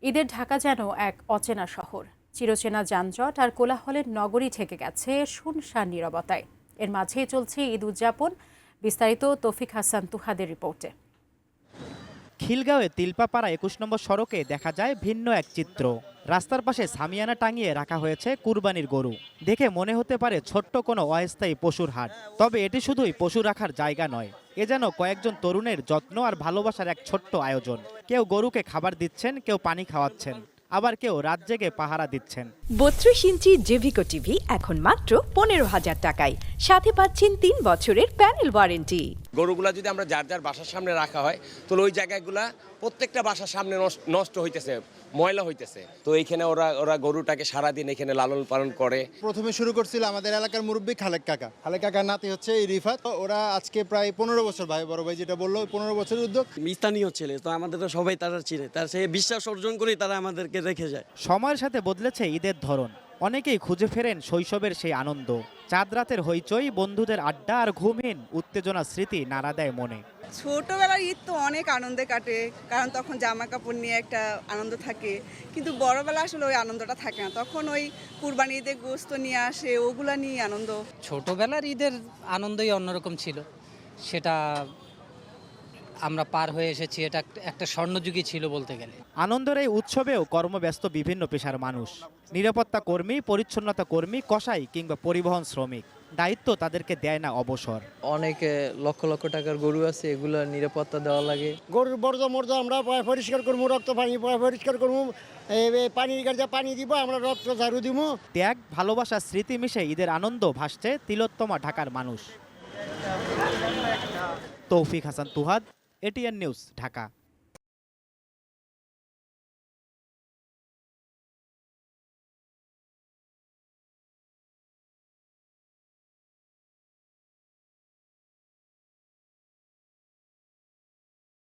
ঈদের ঢাকা যেন এক অচেনা শহর। চিরচেনা যানজট আর কোলাহলের নগরী ঠেকে গেছে শুনশান নীরবতায়। এর মাঝেই চলছে ঈদ উদযাপন। বিস্তারিত তৌফিক হাসান তুহাদের রিপোর্টে। খিলগাঁওয়ে তিলপাপাড়া ২১ নম্বর সড়কে দেখা যায় ভিন্ন এক চিত্র। রাস্তার পাশে সামিয়ানা টাঙিয়ে রাখা হয়েছে কুরবানির গরু। দেখে মনে হতে পারে ছোট্ট কোনো অস্থায়ী পশুর হাট, তবে এটি শুধুই পশু রাখার জায়গা নয়। এ যেন কয়েকজন তরুণের যত্ন আর ভালোবাসার এক ছোট্ট আয়োজন। কেউ গরুকে খাবার দিচ্ছেন, কেউ পানি খাওয়াচ্ছেন, আবার কেউ রাত জেগে পাহারা দিচ্ছেন। ৩২ ইঞ্চি জেভিকো টিভি এখন মাত্র ১৫,০০০ টাকায়, সাথে পাচ্ছেন ৩ বছরের প্যানেল ওয়ারেন্টি। গরুগুলা যদি আমরা যার যার বাসার সামনে রাখা হয়, তাহলে ওই জায়গাগুলা প্রত্যেকটা বাসার সামনে নষ্ট হইতেছে, ময়লা হইতেছে। তো এইখানে ওরা গরুটাকে সারাদিন এখানে লালন পালন করে। প্রথমে শুরু করছিল আমাদের এলাকার মুরব্বী খালেক কাকার নাতি হচ্ছে এই রিফাত। ওরা আজকে প্রায় ১৫ বছর, বড় ভাই যেটা বললো 15 বছরের উদ্যোগ। স্থানীয় ছেলে তো আমাদের তো সবাই তারা চিনে, তার সেই বিশ্বাস অর্জন করেই তারা আমাদেরকে রেখে যায়। সময়ের সাথে বদলেছে ঈদের ধরন। অনেকেই খুঁজে ফেরেন শৈশবের সেই আনন্দ। চাঁদ রাতের হইচই, বন্ধুদের আড্ডা আর ঘুমহীন উত্তেজনা স্মৃতি নাড়া দেয় মনে। ছোটবেলার ঈদ তো অনেক আনন্দে কাটে, কারণ তখন জামা কাপড় নিয়ে একটা আনন্দ থাকে। কিন্তু বড়বেলা আসলে ওই আনন্দটা থাকে না, তখন ওই কুরবানি ঈদে গোস্ত নিয়ে আসে, ওগুলা নিয়ে আনন্দ। ছোটবেলার ঈদের আনন্দই অন্যরকম ছিল, সেটা আমরা পার হয়ে এসেছি। এটা একটা স্বর্ণযুগই ছিল বলতে গেলে। আনন্দের এই উৎসবেও কর্মব্যস্ত বিভিন্ন পেশার মানুষ। নিরাপত্তা কর্মী, পরিচ্ছন্নতা কর্মী, কসাই কিংবা পরিবহন শ্রমিক। দায়িত্ব তাদেরকে দেয় না অবসর। অনেক লক্ষ লক্ষ টাকার গরু আছে, এগুলো নিরাপত্তা দেওয়া লাগে। গরুর বর্জ্য আমরা পরিষ্কার করবো, রক্ত পানি পরিষ্কার করবো, পানির গাড়িতে পানি দিব, আমরা রক্ত ঝাড়ু দিব। ত্যাগ, ভালোবাসা, স্মৃতি মিশে ঈদের আনন্দ ভাসছে তিলোত্তমা ঢাকার মানুষ। তৌফিক হাসান তুহাদ, এটিএন নিউজ, ঢাকা।